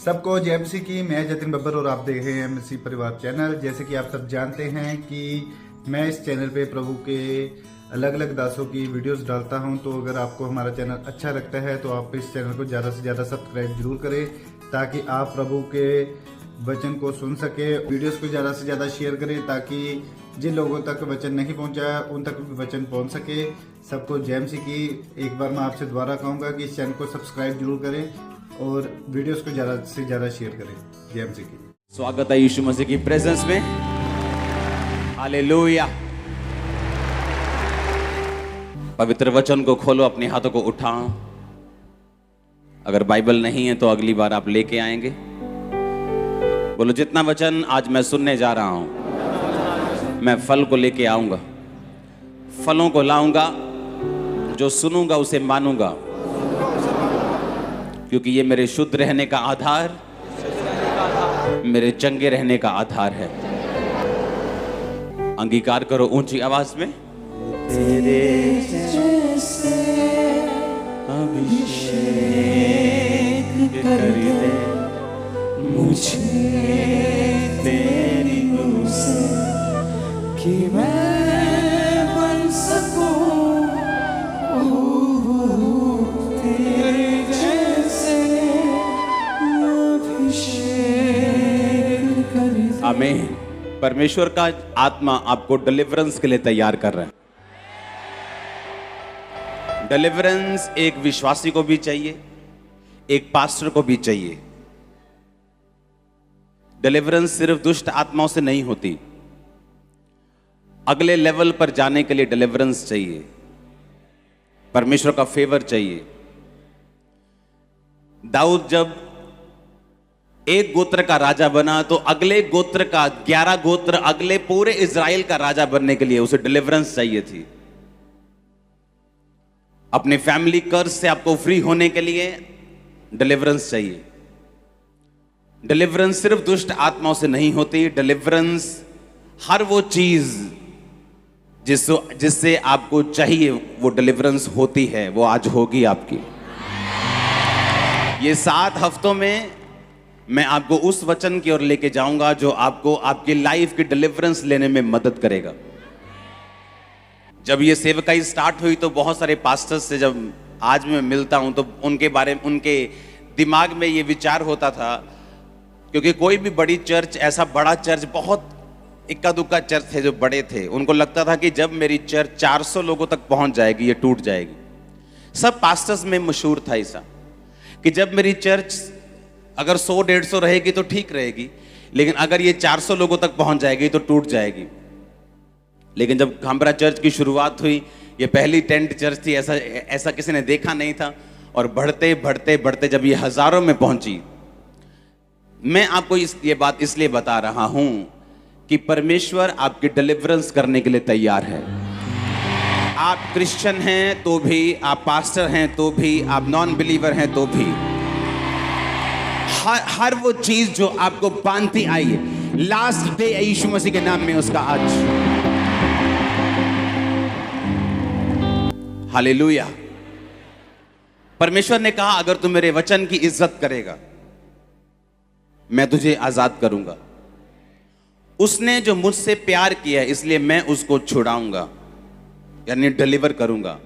सबको जय मसीह की। मैं जतिन बब्बर और आप देख रहे हैं मसीह परिवार चैनल। जैसे कि आप सब जानते हैं कि मैं इस चैनल पे प्रभु के अलग अलग दासों की वीडियोस डालता हूं, तो अगर आपको हमारा चैनल अच्छा लगता है तो आप इस चैनल को ज़्यादा से ज़्यादा सब्सक्राइब जरूर करें, ताकि आप प्रभु के वचन को सुन सके। वीडियोस को ज़्यादा से ज़्यादा शेयर करें, ताकि जिन लोगों तक वचन नहीं पहुंचा उन तक भी वचन पहुंच सके। सबको जय मसीह की। एक बार मैं आपसे दोबारा कहूँगा कि इस चैनल को सब्सक्राइब जरूर करें और वीडियोस को ज़्यादा से ज़्यादा शेयर करें। जय मसीह की। स्वागत है यीशु मसीह की प्रेजेंस में। हालेलुया। पवित्र वचन को खोलो, अपने हाथों को उठाओ। अगर बाइबल नहीं है तो अगली बार आप लेके आएंगे। बोलो, जितना वचन आज मैं सुनने जा रहा हूं, मैं फल को लेके आऊंगा, फलों को लाऊंगा। जो सुनूंगा उसे मानूंगा, क्योंकि ये मेरे शुद्ध रहने का आधार, मेरे चंगे रहने का आधार है। अंगीकार करो ऊंची आवाज में। तेरे जैसे अभिषेक कर दे मुझे तेरी नूर से, कि मैं बन सकूं तेरे जैसे अभिषेक कर दे। आमीन। परमेश्वर का आत्मा आपको डिलीवरेंस के लिए तैयार कर रहा है। डिलीवरेंस एक विश्वासी को भी चाहिए, एक पास्टर को भी चाहिए। डिलीवरेंस सिर्फ दुष्ट आत्माओं से नहीं होती, अगले लेवल पर जाने के लिए डिलीवरेंस चाहिए, परमेश्वर का फेवर चाहिए। दाऊद जब एक गोत्र का राजा बना तो अगले गोत्र का 11 गोत्र, अगले पूरे इज़राइल का राजा बनने के लिए उसे डिलीवरेंस चाहिए थी। अपने फैमिली कर्ज से आपको फ्री होने के लिए डिलीवरेंस चाहिए। डिलीवरेंस सिर्फ दुष्ट आत्माओं से नहीं होती। डिलीवरेंस हर वो चीज जिससे आपको चाहिए वो डिलीवरेंस होती है, वो आज होगी आपकी। ये 7 हफ्तों में मैं आपको उस वचन की ओर लेके जाऊंगा जो आपको आपकी लाइफ की डिलीवरेंस लेने में मदद करेगा। जब ये सेवकाई स्टार्ट हुई तो बहुत सारे पास्टर्स से जब आज मैं मिलता हूं तो उनके बारे में, उनके दिमाग में ये विचार होता था, क्योंकि कोई भी बड़ी चर्च, ऐसा बड़ा चर्च, बहुत इक्का दुक्का चर्च थे जो बड़े थे, उनको लगता था कि जब मेरी चर्च 400 लोगों तक पहुंच जाएगी ये टूट जाएगी। सब पास्टर्स में मशहूर था ऐसा कि जब मेरी चर्च अगर 100-150 रहेगी तो ठीक रहेगी, लेकिन अगर ये 400 लोगों तक पहुंच जाएगी तो टूट जाएगी। लेकिन जब खामरा चर्च की शुरुआत हुई, ये पहली टेंट चर्च थी, ऐसा किसी ने देखा नहीं था, और बढ़ते बढ़ते बढ़ते जब ये हजारों में पहुंची। मैं आपको ये बात इसलिए बता रहा हूं कि परमेश्वर आपकी डिलीवरेंस करने के लिए तैयार है। आप क्रिश्चियन हैं तो भी, आप पास्टर हैं तो भी, आप नॉन बिलीवर हैं तो भी, हर वो चीज जो आपको बांधती आई है, लास्ट डे यीशु मसीह के नाम में उसका आज। हालेलुया। परमेश्वर ने कहा, अगर तू मेरे वचन की इज्जत करेगा मैं तुझे आजाद करूंगा। उसने जो मुझसे प्यार किया है इसलिए मैं उसको छुड़ाऊंगा, यानी डिलीवर करूंगा।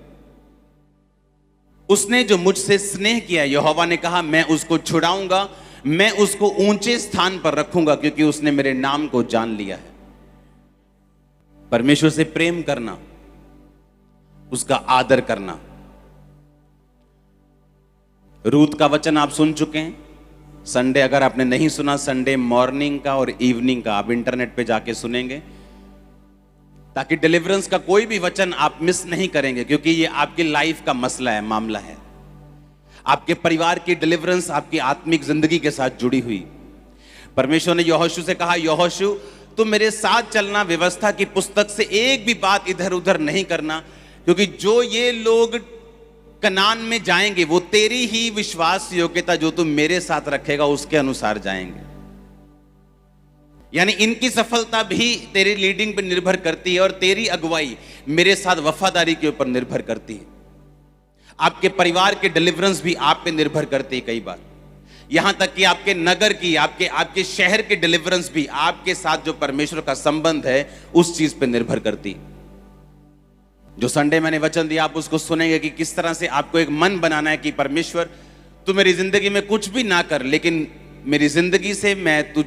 उसने जो मुझसे स्नेह किया, यहोवा ने कहा, मैं उसको छुड़ाऊंगा, मैं उसको ऊंचे स्थान पर रखूंगा, क्योंकि उसने मेरे नाम को जान लिया है। परमेश्वर से प्रेम करना, उसका आदर करना। रूत का वचन आप सुन चुके हैं। संडे अगर आपने नहीं सुना, संडे मॉर्निंग का और इवनिंग का आप इंटरनेट पे जाके सुनेंगे, ताकि डिलीवरेंस का कोई भी वचन आप मिस नहीं करेंगे, क्योंकि ये आपकी लाइफ का मसला है, मामला है। आपके परिवार की डिलीवरेंस आपकी आत्मिक जिंदगी के साथ जुड़ी हुई। परमेश्वर ने यहोशू से कहा, यहोशू तुम मेरे साथ चलना, व्यवस्था की पुस्तक से एक भी बात इधर उधर नहीं करना, क्योंकि जो ये लोग कनान में जाएंगे वो तेरी ही विश्वास योग्यता जो तुम मेरे साथ रखेगा उसके अनुसार जाएंगे। यानी इनकी सफलता भी तेरी लीडिंग पर निर्भर करती है और तेरी अगुवाई मेरे साथ वफादारी के ऊपर निर्भर करती है। आपके परिवार के डिलीवरेंस भी आप पे निर्भर करते हैं कई बार, यहां तक कि आपके नगर की, आपके आपके शहर के डिलीवरेंस भी आपके साथ जो परमेश्वर का संबंध है उस चीज पे निर्भर करती। जो संडे मैंने वचन दिया आप उसको सुनेंगे कि किस तरह से आपको एक मन बनाना है कि परमेश्वर तू मेरी जिंदगी में कुछ भी ना कर, लेकिन मेरी जिंदगी से मैं तू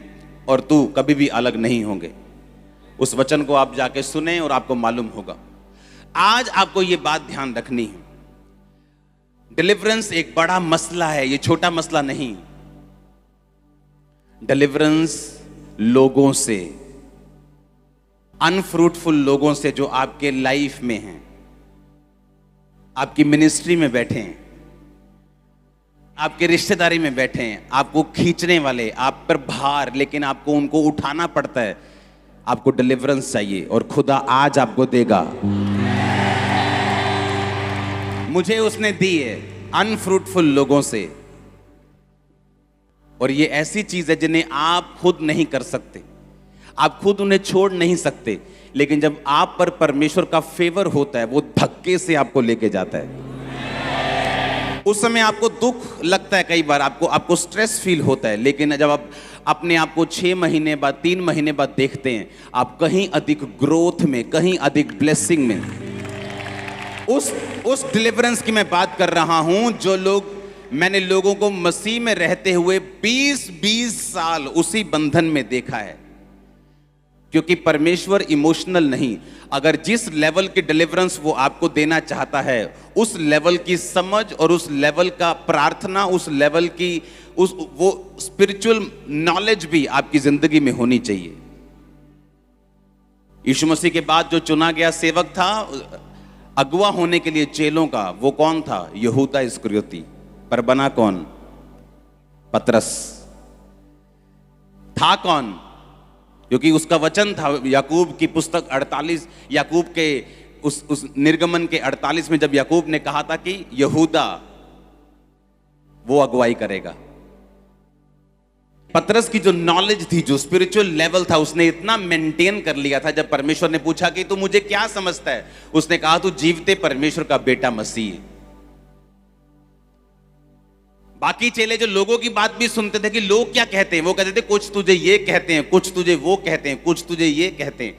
और तू कभी भी अलग नहीं होंगे। उस वचन को आप जाके सुने और आपको मालूम होगा। आज आपको यह बात ध्यान रखनी है, डिलीवरेंस एक बड़ा मसला है, ये छोटा मसला नहीं। डिलीवरेंस लोगों से, अनफ्रूटफुल लोगों से जो आपके लाइफ में हैं, आपकी मिनिस्ट्री में बैठे हैं, आपके रिश्तेदारी में बैठे हैं, आपको खींचने वाले, आप पर भार, लेकिन आपको उनको उठाना पड़ता है। आपको डिलीवरेंस चाहिए और खुदा आज आपको देगा। मुझे उसने दी है अनफ्रूटफुल लोगों से, और ये ऐसी चीज है जिन्हें आप खुद नहीं कर सकते, आप खुद उन्हें छोड़ नहीं सकते, लेकिन जब आप पर परमेश्वर का फेवर होता है वो धक्के से आपको लेके जाता है। उस समय आपको दुख लगता है, कई बार आपको स्ट्रेस फील होता है, लेकिन जब आप अपने आप को 6 महीने बाद, 3 महीने बाद देखते हैं, आप कहीं अधिक ग्रोथ में, कहीं अधिक ब्लेसिंग में। उस डिलीवरेंस की मैं बात कर रहा हूं जो मैंने लोगों को मसीह में रहते हुए 20 साल उसी बंधन में देखा है। क्योंकि परमेश्वर इमोशनल नहीं, अगर जिस लेवल की डिलीवरेंस वो आपको देना चाहता है उस लेवल की समझ और उस लेवल का प्रार्थना, उस लेवल की वो स्पिरिचुअल नॉलेज भी आपकी जिंदगी में होनी चाहिए। यीशु मसीह के बाद जो चुना गया सेवक था अगुवा होने के लिए चेलों का, वो कौन था? यहूदा इस्करियोती। पर बना कौन? पतरस। था कौन? क्योंकि उसका वचन था याकूब की पुस्तक 48, याकूब के उस निर्गमन के 48 में, जब याकूब ने कहा था कि यहूदा वो अगुवाई करेगा। पतरस की जो नॉलेज थी, जो स्पिरिचुअल लेवल था, उसने इतना मेंटेन कर लिया था। जब परमेश्वर ने पूछा कि तू मुझे क्या समझता है, उसने कहा तू जीवते परमेश्वर का बेटा मसीह है। बाकी चेले जो लोगों की बात भी सुनते थे कि लोग क्या कहते हैं, वो कहते थे कुछ तुझे ये कहते हैं, कुछ तुझे वो कहते हैं, कुछ तुझे ये कहते हैं।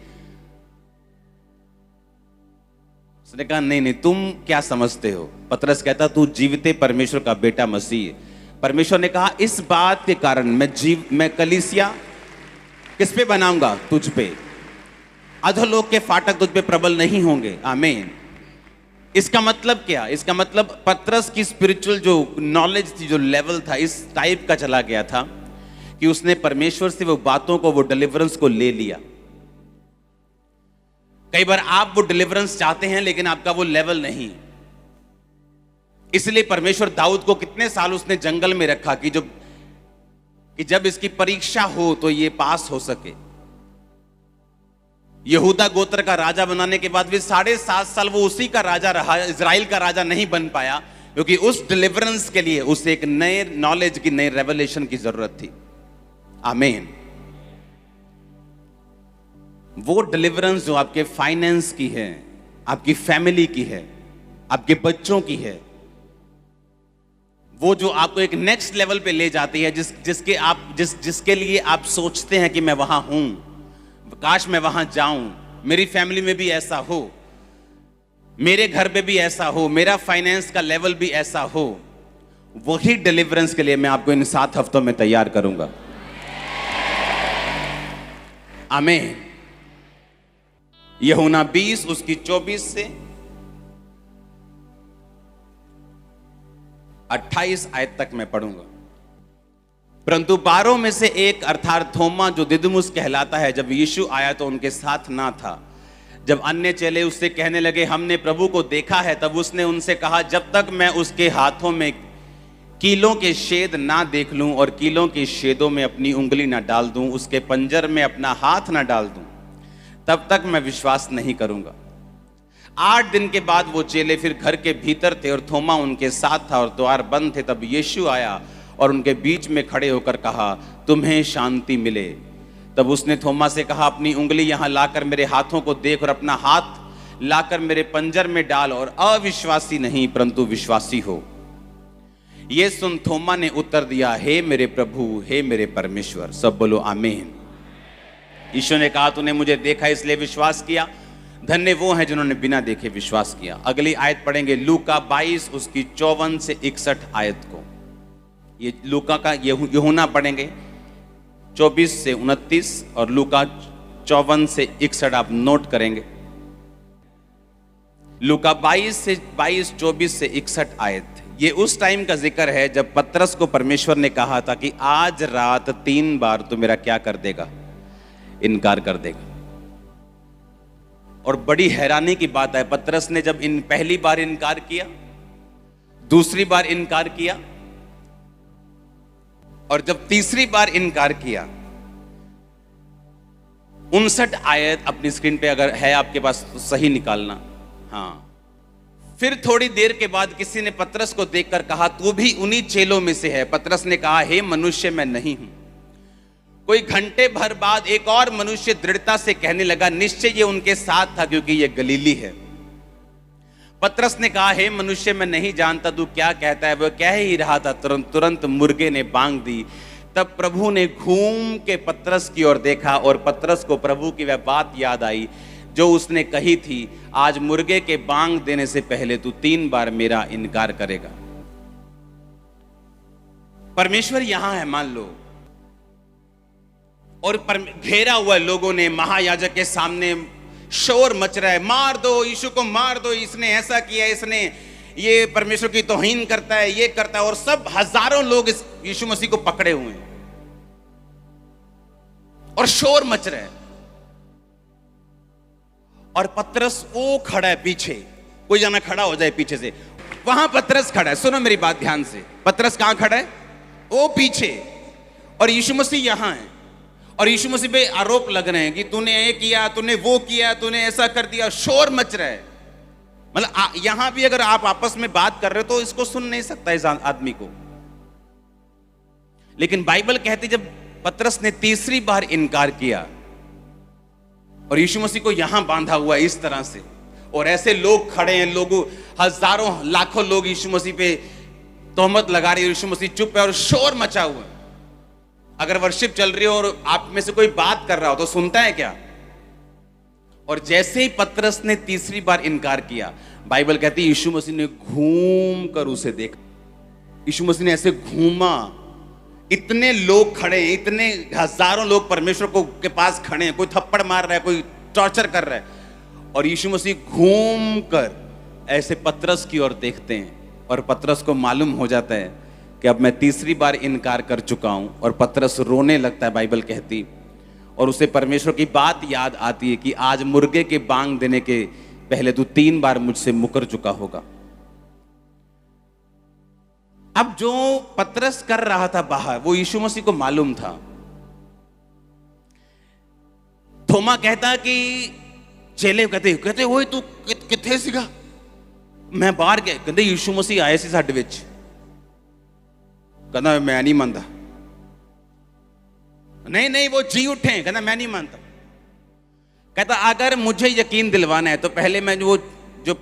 उसने कहा नहीं नहीं, तुम क्या समझते हो? पतरस कहता तू जीवते परमेश्वर का बेटा मसीह है। परमेश्वर ने कहा इस बात के कारण मैं कलीसिया किस पे बनाऊंगा? तुझ पे। अधोलोक के फाटक तुझ पे प्रबल नहीं होंगे। आमीन। इसका मतलब क्या? इसका मतलब पतरस की स्पिरिचुअल जो नॉलेज थी, जो लेवल था, इस टाइप का चला गया था कि उसने परमेश्वर से वो बातों को, वो डिलीवरेंस को ले लिया। कई बार आप वो डिलीवरेंस चाहते हैं लेकिन आपका वो लेवल नहीं। इसलिए परमेश्वर दाऊद को कितने साल उसने जंगल में रखा कि जब इसकी परीक्षा हो तो ये पास हो सके। यहूदा गोत्र का राजा बनाने के बाद भी 7.5 साल वो उसी का राजा रहा, इजराइल का राजा नहीं बन पाया, क्योंकि उस डिलीवरेंस के लिए उसे एक नए नॉलेज की, नए रेवलेशन की जरूरत थी। आमीन। वो डिलीवरेंस जो आपके फाइनेंस की है, आपकी फैमिली की है, आपके बच्चों की है, वो जो आपको एक नेक्स्ट लेवल पे ले जाती है, जिसके लिए आप सोचते हैं कि मैं वहां हूं, काश मैं वहां जाऊं, मेरी फैमिली में भी ऐसा हो, मेरे घर पे भी ऐसा हो, मेरा फाइनेंस का लेवल भी ऐसा हो। वही डिलीवरेंस के लिए मैं आपको इन 7 हफ्तों में तैयार करूंगा। आमीन। यूहन्ना 20 उसकी 24 से 28 आयत तक मैं पढ़ूंगा। परंतु 12 में से एक अर्थात थोमा, जो दिदुमुस कहलाता है, जब यीशु आया तो उनके साथ ना था। जब अन्य चेले उससे कहने लगे हमने प्रभु को देखा है, तब उसने उनसे कहा जब तक मैं उसके हाथों में कीलों के छेद ना देख लूं और कीलों के छेदों में अपनी उंगली ना डाल दूं, उसके पंजर में अपना हाथ ना डाल दूं, तब तक मैं विश्वास नहीं करूंगा। 8 दिन के बाद वो चेले फिर घर के भीतर थे और थोमा उनके साथ था और द्वार बंद थे। तब यीशु आया और उनके बीच में खड़े होकर कहा तुम्हें शांति मिले। तब उसने थोमा से कहा अपनी उंगली यहां लाकर मेरे हाथों को देख और अपना हाथ लाकर मेरे पंजर में डाल और अविश्वासी नहीं परंतु विश्वासी हो। ये सुन थोमा ने उत्तर दिया, हे मेरे प्रभु, हे मेरे परमेश्वर। सब बोलो आमीन। यीशु ने कहा, तूने मुझे देखा इसलिए विश्वास किया, धन्य वो हैं जिन्होंने बिना देखे विश्वास किया। अगली आयत पढ़ेंगे लूका 22 उसकी 54 से 61 आयत को। ये लूका का यूहन्ना पढ़ेंगे 24 से 29 और लूका 54 से 61 आप नोट करेंगे। लूका 22 से 24 से 61 आयत। ये उस टाइम का जिक्र है जब पतरस को परमेश्वर ने कहा था कि आज रात 3 बार तो मेरा क्या कर देगा, इनकार कर देगा। और बड़ी हैरानी की बात है, पतरस ने जब पहली बार इनकार किया, दूसरी बार इनकार किया और जब तीसरी बार इनकार किया, 59 आयत अपनी स्क्रीन पे अगर है आपके पास तो सही निकालना। हाँ, फिर थोड़ी देर के बाद किसी ने पतरस को देखकर कहा, तू भी उन्हीं चेलों में से है। पतरस ने कहा, हे मनुष्य, मैं नहीं हूं। कोई घंटे भर बाद एक और मनुष्य दृढ़ता से कहने लगा, निश्चय ये उनके साथ था क्योंकि ये गलीली है। पतरस ने कहा, हे मनुष्य, मैं नहीं जानता तू क्या कहता है। वह कह ही रहा था, तुरंत मुर्गे ने बांग दी। तब प्रभु ने घूम के पतरस की ओर देखा और पतरस को प्रभु की वह बात याद आई जो उसने कही थी, आज मुर्गे के बांग देने से पहले तू 3 बार मेरा इनकार करेगा। परमेश्वर यहां है मान लो, और घेरा हुआ लोगों ने, महायाजक के सामने शोर मच रहा है, मार दो यीशु को, मार दो, इसने ऐसा किया, इसने ये परमेश्वर की तौहीन करता है, ये करता है। और सब हजारों लोग इस यीशु मसीह को पकड़े हुए हैं और शोर मच रहा है। और पतरस वो खड़ा है पीछे, कोई जाना खड़ा हो जाए पीछे से, वहां पतरस खड़ा है। सुनो मेरी बात ध्यान से, पतरस कहां खड़ा है? वो पीछे, और यीशु मसीह यहां है। और यीशु मसीह पे आरोप लग रहे हैं कि तूने ये किया, तूने वो किया, तूने ऐसा कर दिया। शोर मच रहा है। मतलब यहां भी अगर आप आपस में बात कर रहे हो तो इसको सुन नहीं सकता इस आदमी को। लेकिन बाइबल कहती जब पतरस ने तीसरी बार इनकार किया और यीशु मसीह को यहां बांधा हुआ इस तरह से, और ऐसे लोग खड़े हैं, लोगों हजारों लाखों लोग यीशु मसीह पे तोहमत लगा रहे हैं, यीशु मसीह चुप है और शोर मचा हुआ है। अगर वर्शिप चल रही हो और आप में से कोई बात कर रहा हो तो सुनता है क्या? और जैसे ही पतरस ने तीसरी बार इनकार किया, बाइबल कहती है यीशु मसीह ने घूम कर उसे देखा। यीशु मसीह ने ऐसे घूमा, इतने लोग खड़े हैं, इतने हजारों लोग परमेश्वर को के पास खड़े हैं, कोई थप्पड़ मार रहा है, कोई टॉर्चर कर रहा है, और यीशु मसीह घूम कर ऐसे पतरस की ओर देखते हैं। और पतरस को मालूम हो जाता है कि अब मैं तीसरी बार इनकार कर चुका हूं, और पतरस रोने लगता है बाइबल कहती, और उसे परमेश्वर की बात याद आती है कि आज मुर्गे के बांग देने के पहले तू 3 बार मुझसे मुकर चुका होगा। अब जो पतरस कर रहा था बाहर, वो यीशु मसीह को मालूम था। थोमा कहता कि चेले कहते ओए तू किथे सीगा? मैं बाहर गया। कहते यीशु मसीह आए सी साडे विच। कहना मैं नहीं मानता। नहीं वो जी उठे। कहना मैं नहीं मानता। कहता अगर मुझे यकीन दिलवाना है तो पहले मैं जो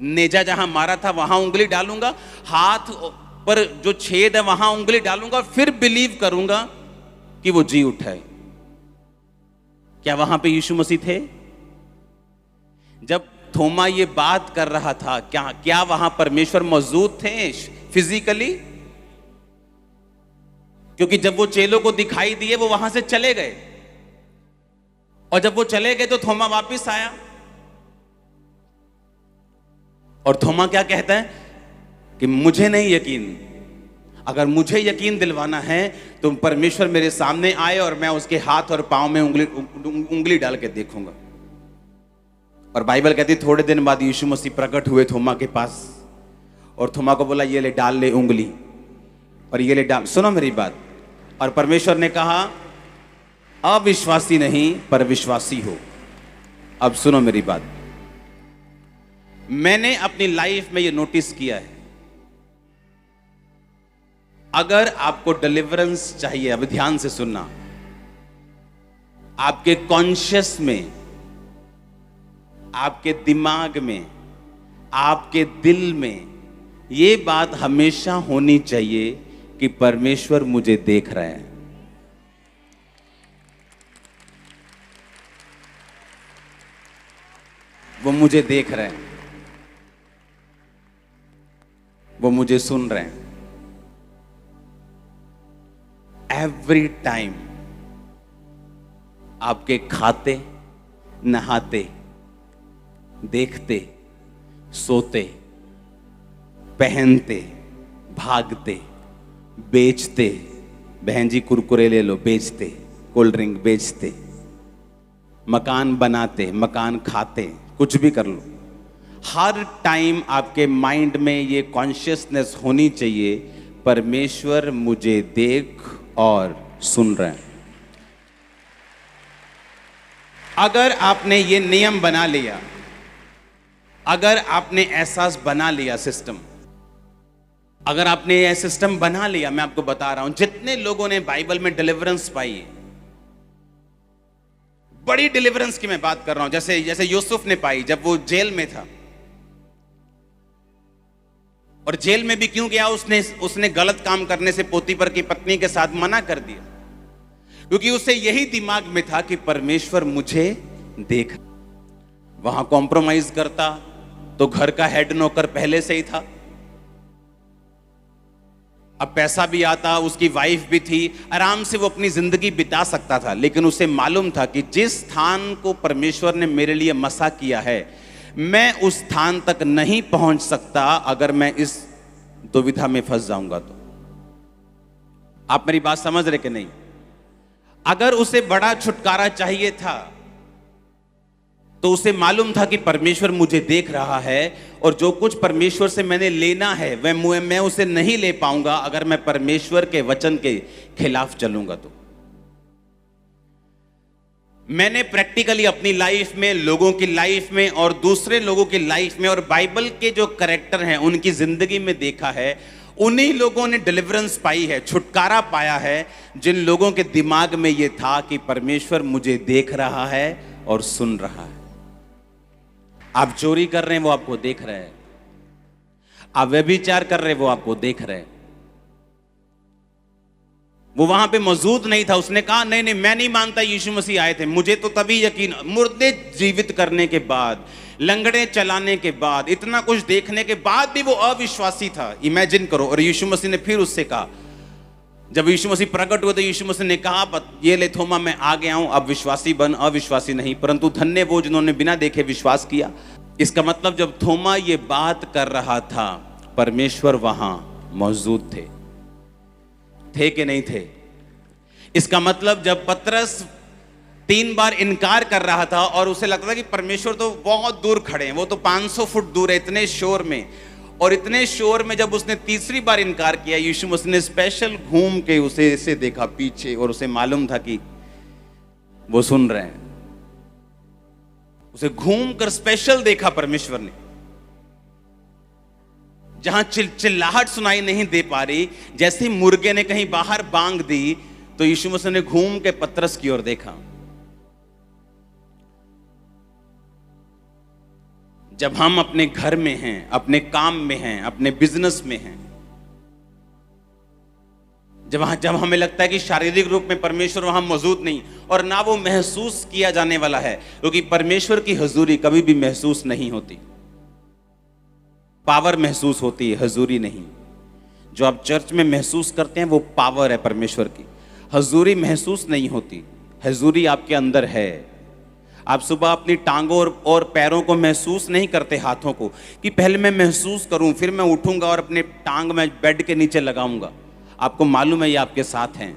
नेजा जहां मारा था वहां उंगली डालूंगा, हाथ पर जो छेद है वहां उंगली डालूंगा, फिर बिलीव करूंगा कि वो जी उठा है। क्या वहां पे यीशु मसीह थे? जब थोमा ये बात कर रहा था, क्या वहां परमेश्वर मौजूद थे फिजिकली? क्योंकि जब वो चेलों को दिखाई दिए वो वहां से चले गए, और जब वो चले गए तो थोमा वापस आया, और थोमा क्या कहता है कि मुझे नहीं यकीन, अगर मुझे यकीन दिलवाना है तो परमेश्वर मेरे सामने आए और मैं उसके हाथ और पांव में उंगली डाल के देखूंगा। और बाइबल कहती थोड़े दिन बाद यीशु मसीह प्रकट हुए थोमा के पास, और थोमा को बोला ये ले डाल ले उंगली, और ये ले डाल। सुनो मेरी बात। और परमेश्वर ने कहा अविश्वासी नहीं पर विश्वासी हो। अब सुनो मेरी बात। मैंने अपनी लाइफ में ये नोटिस किया है, अगर आपको डिलीवरेंस चाहिए, अब ध्यान से सुनना, आपके कॉन्शियस में, आपके दिमाग में, आपके दिल में ये बात हमेशा होनी चाहिए कि परमेश्वर मुझे देख रहे हैं। वो मुझे देख रहे हैं, वो मुझे सुन रहे हैं। एवरी टाइम आपके खाते, नहाते, देखते, सोते, पहनते, भागते, बेचते, बहन जी कुरकुरे ले लो, बेचते, कोल्ड ड्रिंक बेचते, मकान बनाते, मकान खाते, कुछ भी कर लो, हर टाइम आपके माइंड में ये कॉन्शियसनेस होनी चाहिए, परमेश्वर मुझे देख और सुन रहे हैं। अगर आपने ये नियम बना लिया, अगर आपने एहसास बना लिया, सिस्टम, अगर आपने ये सिस्टम बना लिया, मैं आपको बता रहा हूं, जितने लोगों ने बाइबल में डिलीवरेंस पाई है, बड़ी डिलीवरेंस की मैं बात कर रहा हूं, जैसे यूसुफ ने पाई जब वो जेल में था। और जेल में भी क्यों गया? उसने गलत काम करने से पोतीफर की पत्नी के साथ मना कर दिया, क्योंकि उसे यही दिमाग में था कि परमेश्वर मुझे देख। वहां कॉम्प्रोमाइज करता तो घर का हेड नौकर पहले से ही था, अब पैसा भी आता, उसकी वाइफ भी थी, आराम से वो अपनी जिंदगी बिता सकता था। लेकिन उसे मालूम था कि जिस स्थान को परमेश्वर ने मेरे लिए मसा किया है, मैं उस स्थान तक नहीं पहुंच सकता अगर मैं इस दुविधा में फंस जाऊंगा तो। आप मेरी बात समझ रहे कि नहीं? अगर उसे बड़ा छुटकारा चाहिए था तो उसे मालूम था कि परमेश्वर मुझे देख रहा है, और जो कुछ परमेश्वर से मैंने लेना है वह मैं उसे नहीं ले पाऊंगा अगर मैं परमेश्वर के वचन के खिलाफ चलूंगा तो। मैंने प्रैक्टिकली अपनी लाइफ में, लोगों की लाइफ में और दूसरे लोगों की लाइफ में और बाइबल के जो कैरेक्टर हैं उनकी जिंदगी में देखा है, उन्हीं लोगों ने डिलीवरेंस पाई है, छुटकारा पाया है, जिन लोगों के दिमाग में यह था कि परमेश्वर मुझे देख रहा है और सुन रहा है। आप चोरी कर रहे हैं, वो आपको देख रहे हैं। आप व्यभिचार कर रहे हैं, वो आपको देख रहे हैं। वो वहां पे मौजूद नहीं था, उसने कहा नहीं नहीं मैं नहीं मानता यीशु मसीह आए थे। मुझे तो तभी यकीन, मुर्दे जीवित करने के बाद, लंगड़े चलाने के बाद, इतना कुछ देखने के बाद भी वो अविश्वासी था। इमेजिन करो। और यीशु मसीह ने फिर उससे कहा, जब यीशु मसीह प्रकट हुए तो यीशु मसीह ने कहा, ये ले थोमा, मैं आ गया हूं, अब विश्वासी बन, अविश्वासी नहीं। परंतु धन्य वो जिन्होंने बिना देखे विश्वास किया। इसका मतलब जब थोमा ये बात कर रहा था, परमेश्वर वहां मौजूद थे कि नहीं थे? इसका मतलब जब पतरस 3 बार इनकार कर रहा था और उसे लगता था कि परमेश्वर तो बहुत दूर खड़े हैं, वो तो 500 फुट दूर है, इतने शोर में, और इतने शोर में जब उसने तीसरी बार इनकार किया, यीशु मसीह ने स्पेशल घूम के उसे ऐसे देखा पीछे, और उसे मालूम था कि वो सुन रहे हैं। उसे घूम कर स्पेशल देखा परमेश्वर ने, जहां चिल्लाहट सुनाई नहीं दे पा रही, जैसे ही मुर्गे ने कहीं बाहर बांग दी, तो यीशु मसीह ने घूम के पतरस की ओर देखा। जब हम अपने घर में हैं, अपने काम में हैं, अपने बिजनेस में हैं, जब हमें लगता है कि शारीरिक रूप में परमेश्वर वहां मौजूद नहीं, और ना वो महसूस किया जाने वाला है, क्योंकि परमेश्वर की हुजूरी कभी भी महसूस नहीं होती। पावर महसूस होती है, हुजूरी नहीं। जो आप चर्च में महसूस करते हैं वो पावर है परमेश्वर की। हुजूरी महसूस नहीं होती, हुजूरी आपके अंदर है। आप सुबह अपनी टांगों और पैरों को महसूस नहीं करते, हाथों को, कि पहले मैं महसूस करूं, फिर मैं उठूंगा और अपने टांग में बेड के नीचे लगाऊंगा। आपको मालूम है ये आपके साथ हैं,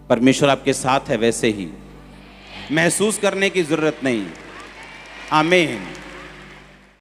परमेश्वर आपके साथ है। वैसे ही महसूस करने की जरूरत नहीं। आमीन।